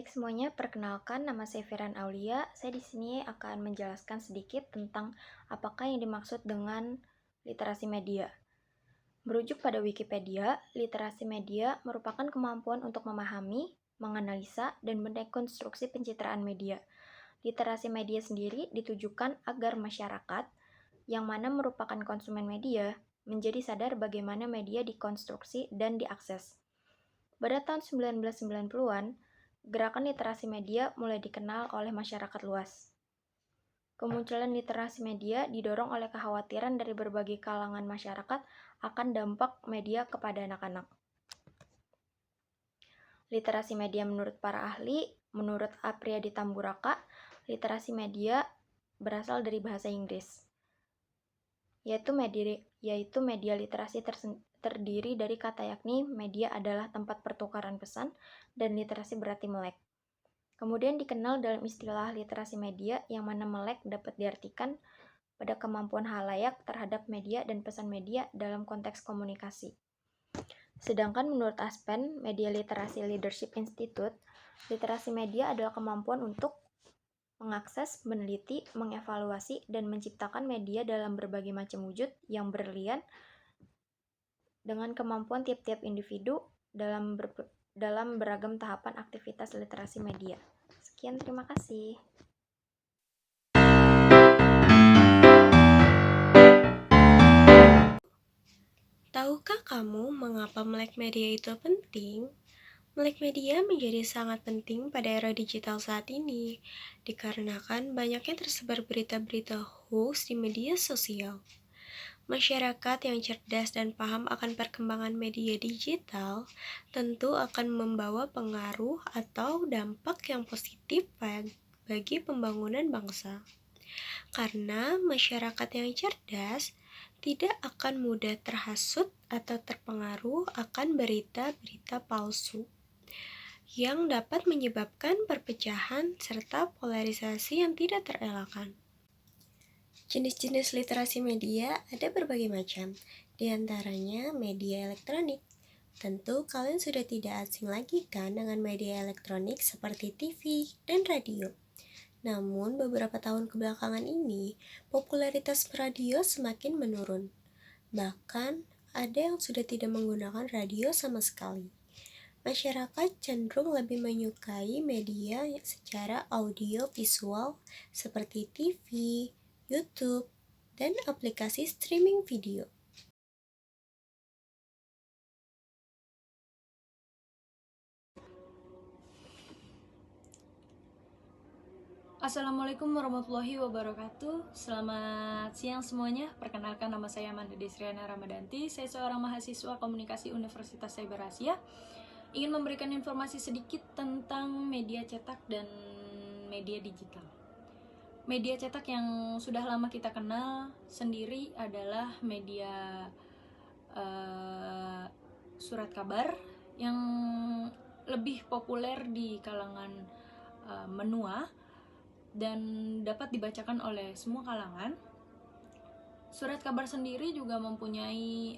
Baik semuanya, perkenalkan nama saya Firan Aulia. Saya di sini akan menjelaskan sedikit tentang apakah yang dimaksud dengan literasi media. Merujuk pada Wikipedia, literasi media merupakan kemampuan untuk memahami, menganalisa, dan mendekonstruksi pencitraan media. Literasi media sendiri ditujukan agar masyarakat, yang mana merupakan konsumen media, menjadi sadar bagaimana media dikonstruksi dan diakses. Pada tahun 1990-an, gerakan literasi media mulai dikenal oleh masyarakat luas. Kemunculan literasi media didorong oleh kekhawatiran dari berbagai kalangan masyarakat akan dampak media kepada anak-anak. Literasi media menurut para ahli, menurut Apriyadi Tamburaka, literasi media berasal dari bahasa Inggris, yaitu media literasi terdiri dari kata yakni media adalah tempat pertukaran pesan dan literasi berarti melek. Kemudian dikenal dalam istilah literasi media yang mana melek dapat diartikan pada kemampuan halayak terhadap media dan pesan media dalam konteks komunikasi. Sedangkan menurut Aspen, Media Literasi Leadership Institute, literasi media adalah kemampuan untuk mengakses, meneliti, mengevaluasi, dan menciptakan media dalam berbagai macam wujud yang berlian dengan kemampuan tiap-tiap individu dalam beragam tahapan aktivitas literasi media. Sekian, terima kasih. Tahukah kamu mengapa melek media itu penting? Melek media menjadi sangat penting pada era digital saat ini, dikarenakan banyaknya tersebar berita-berita hoax di media sosial. Masyarakat yang cerdas dan paham akan perkembangan media digital tentu akan membawa pengaruh atau dampak yang positif bagi pembangunan bangsa. Karena masyarakat yang cerdas tidak akan mudah terhasut atau terpengaruh akan berita-berita palsu yang dapat menyebabkan perpecahan serta polarisasi yang tidak terelakkan. Jenis-jenis literasi media ada berbagai macam, di antaranya media elektronik. Tentu kalian sudah tidak asing lagi kan dengan media elektronik seperti TV dan radio. Namun beberapa tahun kebelakangan ini, popularitas radio semakin menurun. Bahkan ada yang sudah tidak menggunakan radio sama sekali. Masyarakat cenderung lebih menyukai media secara audio visual seperti TV, YouTube, dan aplikasi streaming video. Assalamualaikum warahmatullahi wabarakatuh. Selamat siang semuanya. Perkenalkan, nama saya Amanda Desriana Ramadanti. Saya seorang mahasiswa komunikasi Universitas Cyber Asia. Ingin memberikan informasi sedikit tentang media cetak dan media digital. Media cetak yang sudah lama kita kenal sendiri adalah media surat kabar yang lebih populer di kalangan menua dan dapat dibacakan oleh semua kalangan. Surat kabar sendiri juga mempunyai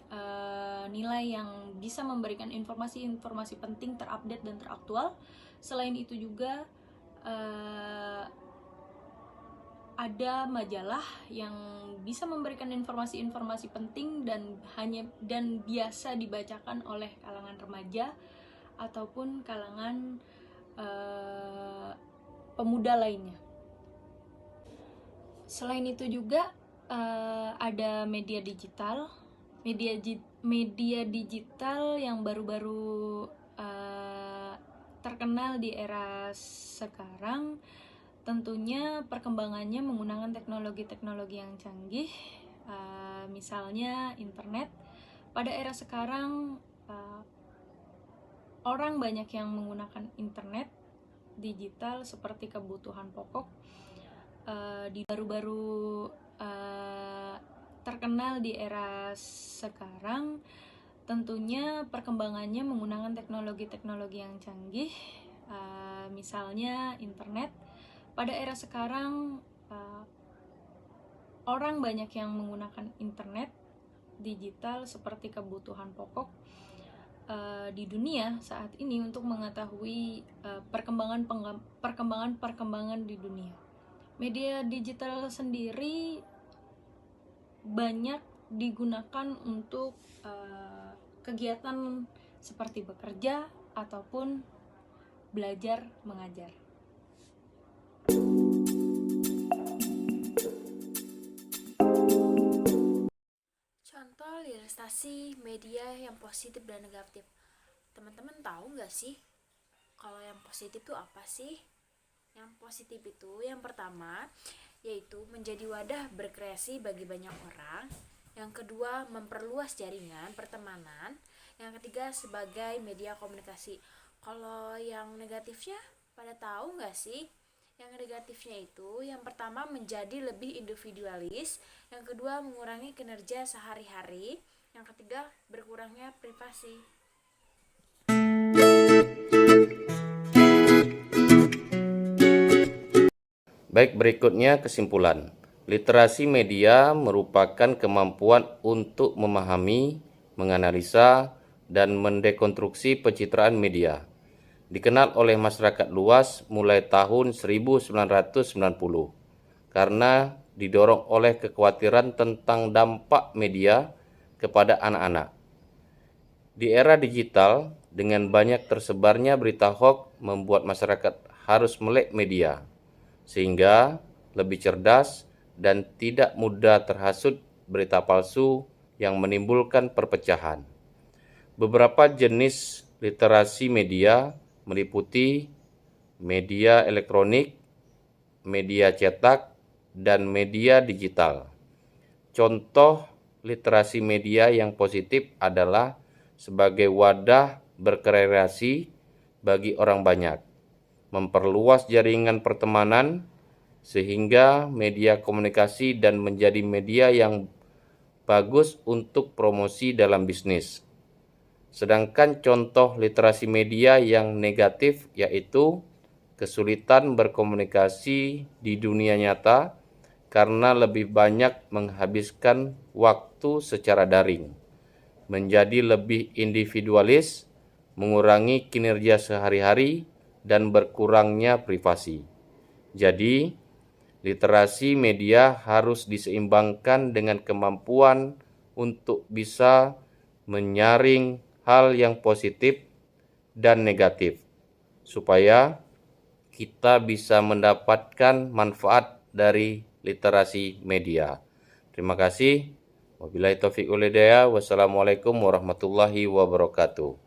nilai yang bisa memberikan informasi-informasi penting, terupdate dan teraktual. Selain itu juga ada majalah yang bisa memberikan informasi-informasi penting dan biasa dibacakan oleh kalangan remaja ataupun kalangan pemuda lainnya. Selain itu juga ada media digital. Media digital yang baru-baru terkenal di era sekarang, tentunya perkembangannya menggunakan teknologi-teknologi yang canggih, misalnya internet. Pada era sekarang orang banyak yang menggunakan internet digital seperti kebutuhan pokok. Di baru-baru terkenal di era sekarang, tentunya perkembangannya menggunakan teknologi-teknologi yang canggih, misalnya internet. Pada era sekarang orang banyak yang menggunakan internet digital seperti kebutuhan pokok. di dunia saat ini untuk mengetahui perkembangan di dunia. Media digital sendiri banyak digunakan untuk kegiatan seperti bekerja ataupun belajar mengajar. Contoh ilustrasi media yang positif dan negatif. Teman-teman tahu nggak sih kalau yang positif itu apa sih? Yang positif itu yang pertama yaitu menjadi wadah berkreasi bagi banyak orang. Yang kedua memperluas jaringan pertemanan. Yang ketiga sebagai media komunikasi. Kalau yang negatifnya pada tahu nggak sih? Yang negatifnya itu yang pertama menjadi lebih individualis, yang kedua mengurangi kinerja sehari-hari, yang ketiga berkurangnya privasi. Baik, berikutnya kesimpulan. Literasi media merupakan kemampuan untuk memahami, menganalisa, dan mendekonstruksi pencitraan media. Dikenal oleh masyarakat luas mulai tahun 1990 karena didorong oleh kekhawatiran tentang dampak media kepada anak-anak. Di era digital, dengan banyak tersebarnya berita hoax membuat masyarakat harus melek media, sehingga lebih cerdas dan tidak mudah terhasut berita palsu yang menimbulkan perpecahan. Beberapa jenis literasi media meliputi media elektronik, media cetak, dan media digital. Contoh literasi media yang positif adalah sebagai wadah berkreasi bagi orang banyak, memperluas jaringan pertemanan sehingga media komunikasi dan menjadi media yang bagus untuk promosi dalam bisnis. Sedangkan contoh literasi media yang negatif yaitu kesulitan berkomunikasi di dunia nyata karena lebih banyak menghabiskan waktu secara daring, menjadi lebih individualis, mengurangi kinerja sehari-hari, dan berkurangnya privasi. Jadi, literasi media harus diseimbangkan dengan kemampuan untuk bisa menyaring hal yang positif dan negatif, supaya kita bisa mendapatkan manfaat dari literasi media. Terima kasih. Wabillahi taufiq wal hidayah. Wassalamualaikum warahmatullahi wabarakatuh.